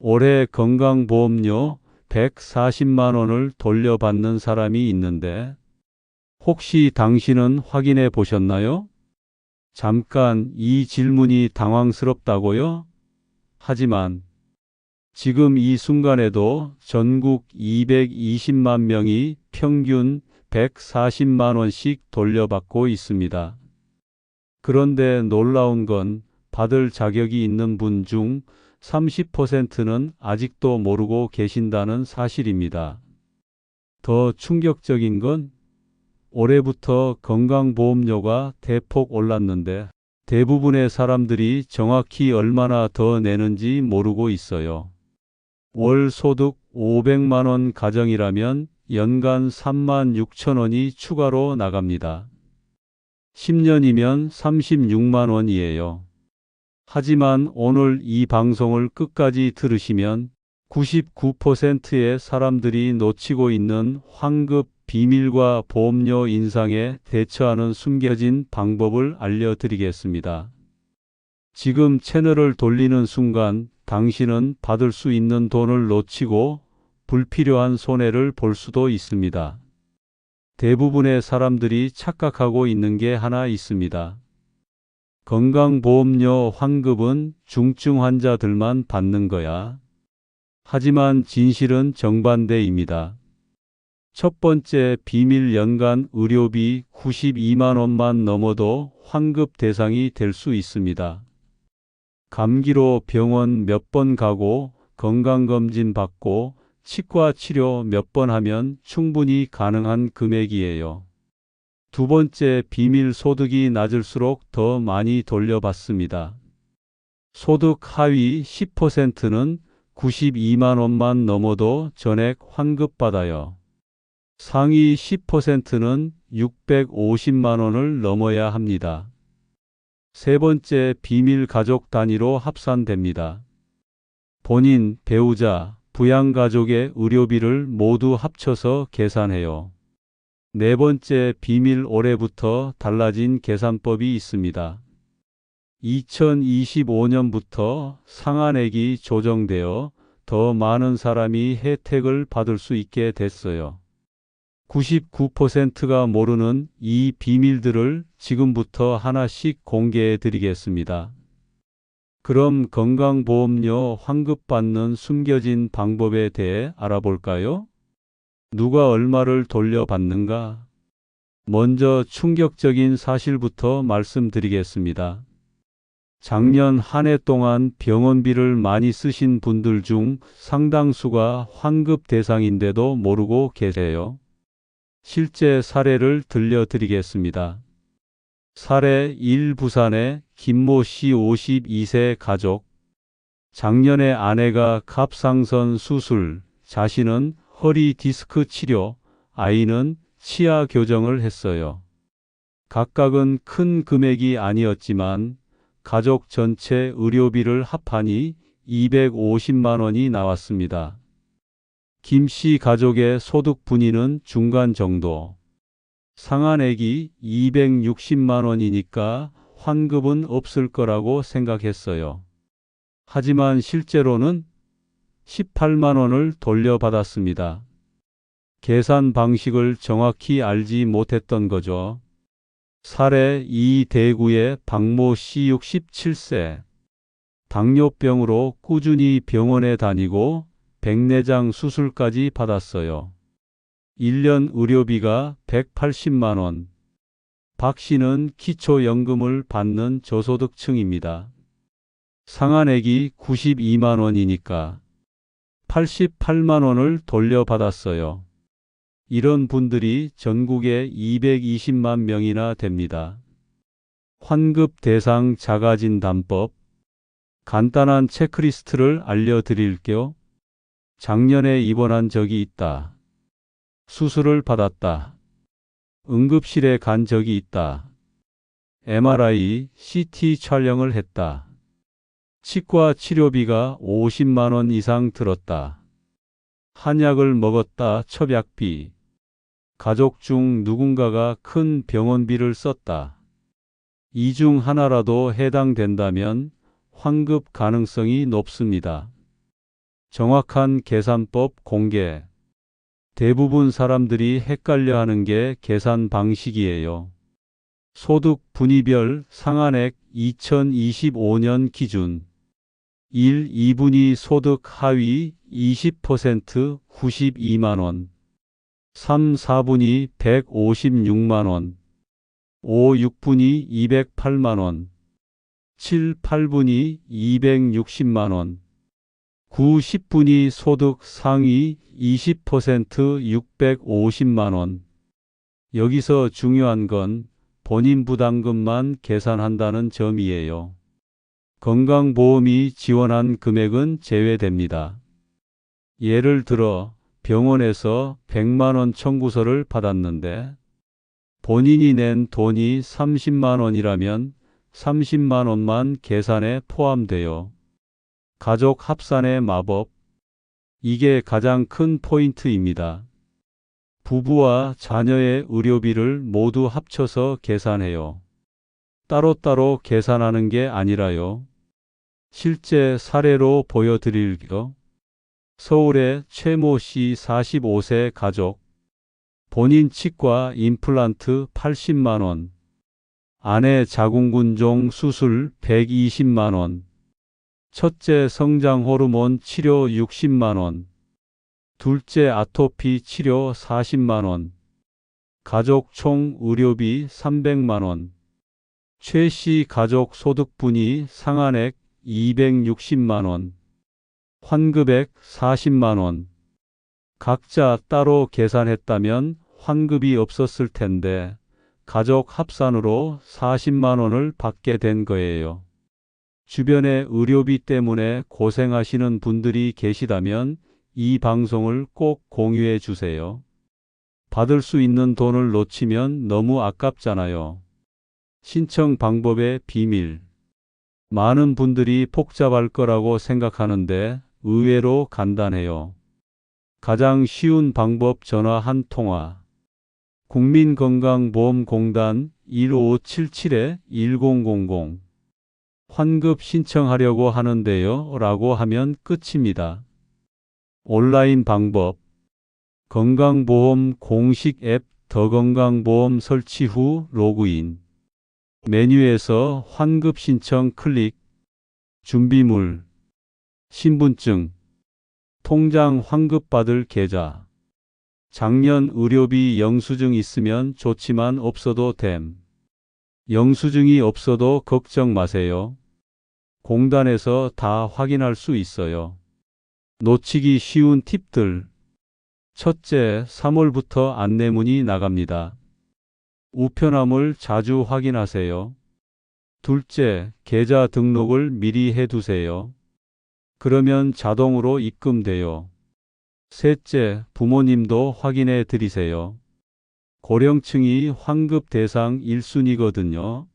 올해 건강보험료 140만 원을 돌려받는 사람이 있는데 혹시 당신은 확인해 보셨나요? 잠깐 이 질문이 당황스럽다고요? 하지만 지금 이 순간에도 전국 220만 명이 평균 140만 원씩 돌려받고 있습니다. 그런데 놀라운 건 받을 자격이 있는 분 중 30%는 아직도 모르고 계신다는 사실입니다. 더 충격적인 건 올해부터 건강보험료가 대폭 올랐는데 대부분의 사람들이 정확히 얼마나 더 내는지 모르고 있어요. 월 소득 500만 원 가정이라면 연간 3만 6천 원이 추가로 나갑니다. 10년이면 36만 원이에요. 하지만 오늘 이 방송을 끝까지 들으시면 99%의 사람들이 놓치고 있는 환급 비밀과 보험료 인상에 대처하는 숨겨진 방법을 알려드리겠습니다. 지금 채널을 돌리는 순간 당신은 받을 수 있는 돈을 놓치고 불필요한 손해를 볼 수도 있습니다. 대부분의 사람들이 착각하고 있는 게 하나 있습니다. 건강보험료 환급은 중증 환자들만 받는 거야. 하지만 진실은 정반대입니다. 첫 번째, 비밀 연간 의료비 92만 원만 넘어도 환급 대상이 될 수 있습니다. 감기로 병원 몇 번 가고 건강검진 받고 치과 치료 몇 번 하면 충분히 가능한 금액이에요. 두 번째, 비밀 소득이 낮을수록 더 많이 돌려받습니다. 소득 하위 10%는 92만 원만 넘어도 전액 환급받아요. 상위 10%는 650만 원을 넘어야 합니다. 세 번째, 비밀 가족 단위로 합산됩니다. 본인, 배우자, 부양가족의 의료비를 모두 합쳐서 계산해요. 네 번째, 비밀 올해부터 달라진 계산법이 있습니다. 2025년부터 상한액이 조정되어 더 많은 사람이 혜택을 받을 수 있게 됐어요. 99%가 모르는 이 비밀들을 지금부터 하나씩 공개해 드리겠습니다. 그럼 건강보험료 환급받는 숨겨진 방법에 대해 알아볼까요? 누가 얼마를 돌려받는가? 먼저 충격적인 사실부터 말씀드리겠습니다. 작년 한 해 동안 병원비를 많이 쓰신 분들 중 상당수가 환급 대상인데도 모르고 계세요. 실제 사례를 들려드리겠습니다. 사례 1, 부산의 김모 씨 52세 가족. 작년에 아내가 갑상선 수술, 자신은 허리 디스크 치료, 아이는 치아 교정을 했어요. 각각은 큰 금액이 아니었지만 가족 전체 의료비를 합하니 250만 원이 나왔습니다. 김 씨 가족의 소득 분위는 중간 정도. 상한액이 260만 원이니까 환급은 없을 거라고 생각했어요. 하지만 실제로는 18만 원을 돌려받았습니다. 계산 방식을 정확히 알지 못했던 거죠. 사례 2, 대구의 박모 씨 67세. 당뇨병으로 꾸준히 병원에 다니고 백내장 수술까지 받았어요. 1년 의료비가 180만 원. 박 씨는 기초연금을 받는 저소득층입니다. 상한액이 92만 원이니까 88만 원을 돌려받았어요. 이런 분들이 전국에 220만 명이나 됩니다. 환급 대상 자가진단법. 간단한 체크리스트를 알려드릴게요. 작년에 입원한 적이 있다. 수술을 받았다. 응급실에 간 적이 있다. MRI, CT 촬영을 했다. 치과 치료비가 50만 원 이상 들었다. 한약을 먹었다. 첩약비. 가족 중 누군가가 큰 병원비를 썼다. 이 중 하나라도 해당된다면 환급 가능성이 높습니다. 정확한 계산법 공개. 대부분 사람들이 헷갈려하는 게 계산 방식이에요. 소득 분위별 상한액 2025년 기준 1. 2분위 소득 하위 20% 92만 원 3. 4분위 156만 원 5. 6분위 208만 원 7. 8분위 260만 원 9. 10분위 소득 상위 20% 650만 원. 여기서 중요한 건 본인 부담금만 계산한다는 점이에요. 건강보험이 지원한 금액은 제외됩니다. 예를 들어 병원에서 100만 원 청구서를 받았는데 본인이 낸 돈이 30만 원이라면 30만 원만 계산에 포함돼요. 가족 합산의 마법. 이게 가장 큰 포인트입니다. 부부와 자녀의 의료비를 모두 합쳐서 계산해요. 따로따로 계산하는 게 아니라요. 실제 사례로 보여드릴게요. 서울의 최모 씨 45세 가족. 본인 치과 임플란트 80만 원. 아내 자궁근종 수술 120만 원. 첫째 성장 호르몬 치료 60만 원. 둘째 아토피 치료 40만 원. 가족 총 의료비 300만 원. 최 씨 가족 소득분위 상한액 260만 원. 환급액 40만 원. 각자 따로 계산했다면 환급이 없었을 텐데 가족 합산으로 40만 원을 받게 된 거예요. 주변에 의료비 때문에 고생하시는 분들이 계시다면 이 방송을 꼭 공유해 주세요. 받을 수 있는 돈을 놓치면 너무 아깝잖아요. 신청 방법의 비밀. 많은 분들이 복잡할 거라고 생각하는데 의외로 간단해요. 가장 쉬운 방법 전화 한 통화. 국민건강보험공단 1577-1000 환급 신청하려고 하는데요 라고 하면 끝입니다. 온라인 방법. 건강보험 공식 앱 더건강보험 설치 후 로그인. 메뉴에서 환급 신청 클릭. 준비물. 신분증. 통장 환급받을 계좌. 작년 의료비 영수증 있으면 좋지만 없어도 됨. 영수증이 없어도 걱정 마세요. 공단에서 다 확인할 수 있어요. 놓치기 쉬운 팁들. 첫째, 3월부터 안내문이 나갑니다. 우편함을 자주 확인하세요. 둘째, 계좌 등록을 미리 해두세요. 그러면 자동으로 입금돼요. 셋째, 부모님도 확인해 드리세요. 고령층이 환급 대상 1순위거든요.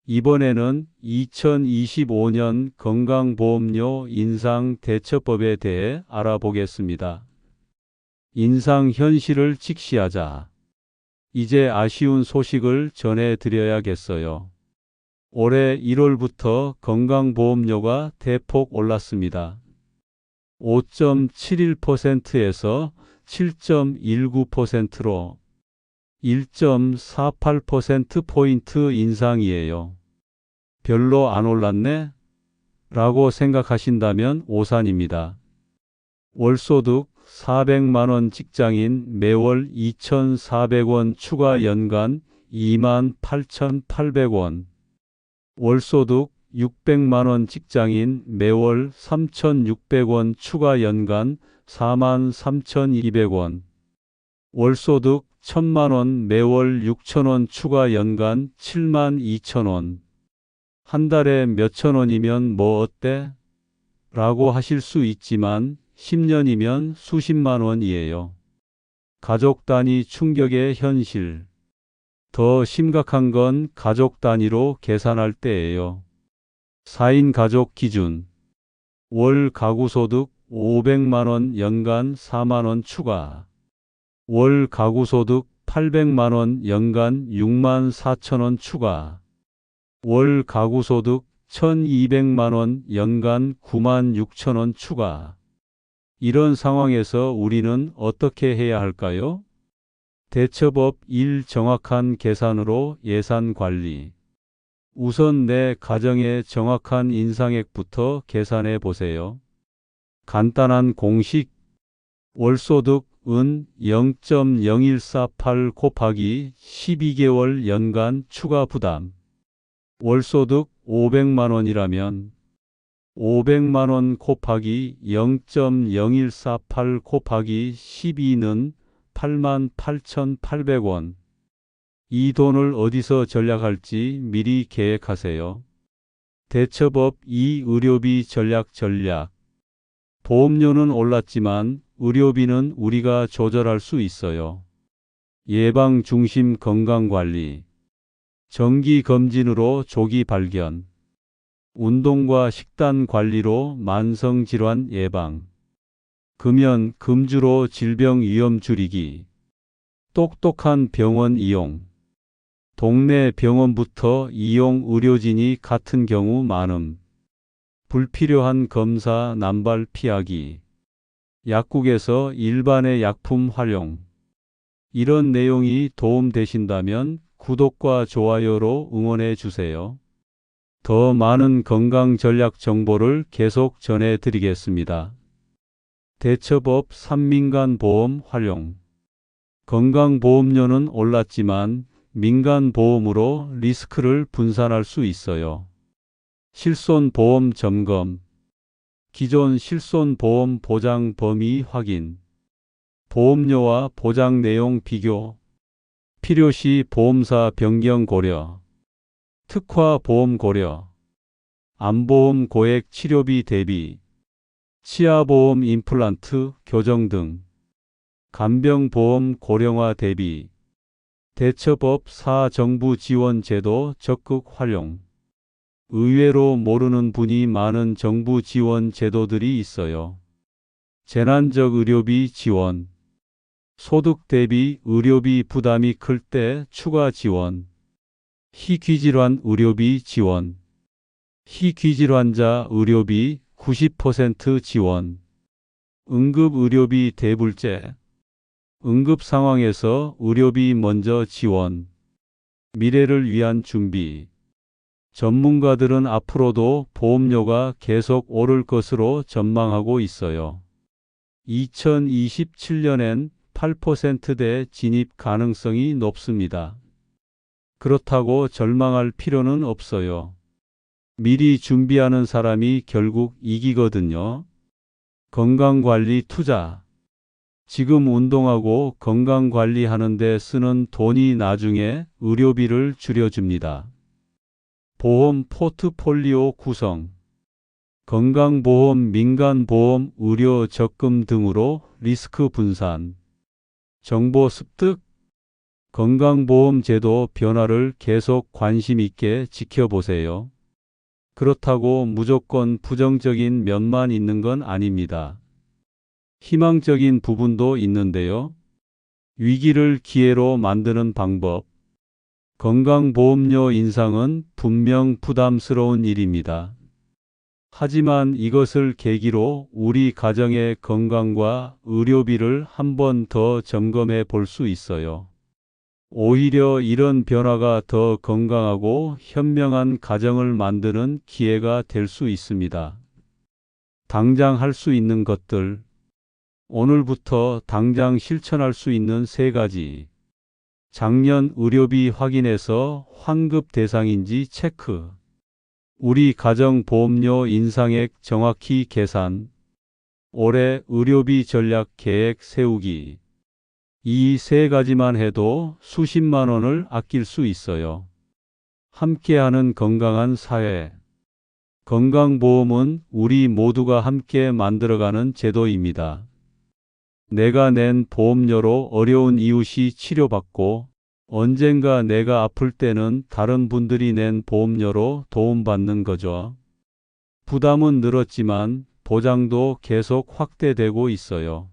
이번에는 2025년 건강보험료 인상 대처법에 대해 알아보겠습니다. 인상 현실을 직시하자. 이제 아쉬운 소식을 전해드려야겠어요. 올해 1월부터 건강보험료가 대폭 올랐습니다. 5.71%에서 7.19%로 1.48%포인트 인상이에요. 별로 안 올랐네? 라고 생각하신다면 오산입니다. 월소득 400만원 직장인 매월 2,400원 추가 연간 28,800원. 월소득 600만원 직장인 매월 3,600원 추가 연간 43,200원. 월소득 1,000만원 매월 6,000원 추가 연간 72,000원. 한 달에 몇천 원이면 뭐 어때? 라고 하실 수 있지만 10년이면 수십만 원이에요. 가족 단위 충격의 현실. 더 심각한 건 가족 단위로 계산할 때예요. 4인 가족 기준. 월 가구소득 500만원 연간 4만원 추가. 월 가구소득 800만원 연간 6만 4천원 추가. 월 가구소득 1200만원 연간 9만 6천원 추가. 이런 상황에서 우리는 어떻게 해야 할까요? 대처법 1. 정확한 계산으로 예산 관리. 우선 내 가정의 정확한 인상액부터 계산해 보세요. 간단한 공식. 월소득은 0.0148 곱하기 12개월 연간 추가 부담. 월소득 500만 원이라면 500만 원 곱하기 0.0148 곱하기 12는 88,800원. 이 돈을 어디서 절약할지 미리 계획하세요. 대처법 2. 의료비 전략. 보험료는 올랐지만 의료비는 우리가 조절할 수 있어요. 예방 중심 건강관리. 정기검진으로 조기 발견. 운동과 식단 관리로 만성질환 예방. 금연, 금주로 질병 위험 줄이기. 똑똑한 병원 이용. 동네 병원부터 이용 의료진이 같은 경우 많음. 불필요한 검사 남발 피하기. 약국에서 일반의 약품 활용. 이런 내용이 도움되신다면 구독과 좋아요로 응원해 주세요. 더 많은 건강 전략 정보를 계속 전해드리겠습니다. 대처법 3. 민간보험 활용. 건강보험료는 올랐지만 민간보험으로 리스크를 분산할 수 있어요. 실손보험 점검. 기존 실손보험 보장 범위 확인. 보험료와 보장 내용 비교. 필요시 보험사 변경 고려. 특화 보험 고려. 암보험 고액 치료비 대비. 치아보험 임플란트 교정 등. 간병보험 고령화 대비. 대처법 4. 정부 지원 제도 적극 활용. 의외로 모르는 분이 많은 정부 지원 제도들이 있어요. 재난적 의료비 지원. 소득 대비 의료비 부담이 클 때 추가 지원. 희귀질환 의료비 지원. 희귀질환자 의료비 90% 지원. 응급의료비 대불제. 응급 상황에서 의료비 먼저 지원. 미래를 위한 준비. 전문가들은 앞으로도 보험료가 계속 오를 것으로 전망하고 있어요. 2027년엔 8%대 진입 가능성이 높습니다. 그렇다고 절망할 필요는 없어요. 미리 준비하는 사람이 결국 이기거든요. 건강관리 투자. 지금 운동하고 건강관리하는 데 쓰는 돈이 나중에 의료비를 줄여줍니다. 보험 포트폴리오 구성. 건강보험, 민간보험, 의료 적금 등으로 리스크 분산. 정보 습득. 건강보험 제도 변화를 계속 관심 있게 지켜보세요. 그렇다고 무조건 부정적인 면만 있는 건 아닙니다. 희망적인 부분도 있는데요. 위기를 기회로 만드는 방법. 건강보험료 인상은 분명 부담스러운 일입니다. 하지만 이것을 계기로 우리 가정의 건강과 의료비를 한 번 더 점검해 볼 수 있어요. 오히려 이런 변화가 더 건강하고 현명한 가정을 만드는 기회가 될 수 있습니다. 당장 할 수 있는 것들. 오늘부터 당장 실천할 수 있는 3가지. 작년 의료비 확인해서 환급 대상인지 체크. 우리 가정 보험료 인상액 정확히 계산. 올해 의료비 전략 계획 세우기. 이 3가지만 해도 수십만 원을 아낄 수 있어요. 함께하는 건강한 사회. 건강보험은 우리 모두가 함께 만들어가는 제도입니다. 내가 낸 보험료로 어려운 이웃이 치료받고 언젠가 내가 아플 때는 다른 분들이 낸 보험료로 도움받는 거죠. 부담은 늘었지만 보장도 계속 확대되고 있어요.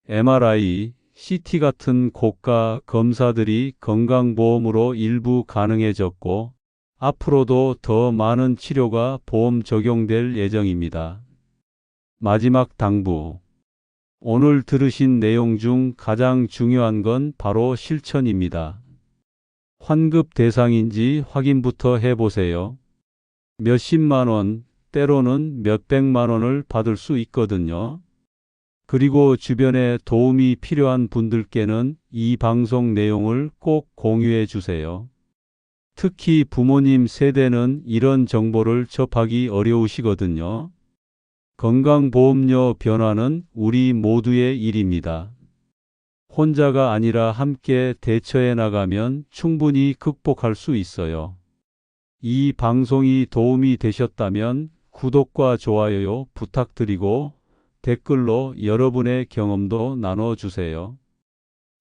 MRI, CT 같은 고가 검사들이 건강보험으로 일부 가능해졌고 앞으로도 더 많은 치료가 보험 적용될 예정입니다. 마지막 당부. 오늘 들으신 내용 중 가장 중요한 건 바로 실천입니다. 환급 대상인지 확인부터 해보세요. 몇십만 원, 때로는 몇백만 원을 받을 수 있거든요. 그리고 주변에 도움이 필요한 분들께는 이 방송 내용을 꼭 공유해 주세요. 특히 부모님 세대는 이런 정보를 접하기 어려우시거든요. 건강보험료 변화는 우리 모두의 일입니다. 혼자가 아니라 함께 대처해 나가면 충분히 극복할 수 있어요. 이 방송이 도움이 되셨다면 구독과 좋아요 부탁드리고 댓글로 여러분의 경험도 나눠주세요.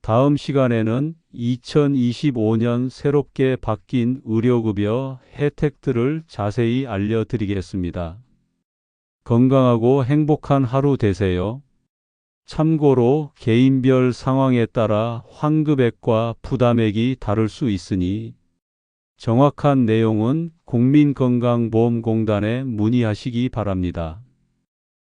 다음 시간에는 2025년 새롭게 바뀐 의료급여 혜택들을 자세히 알려드리겠습니다. 건강하고 행복한 하루 되세요. 참고로 개인별 상황에 따라 환급액과 부담액이 다를 수 있으니 정확한 내용은 국민건강보험공단에 문의하시기 바랍니다.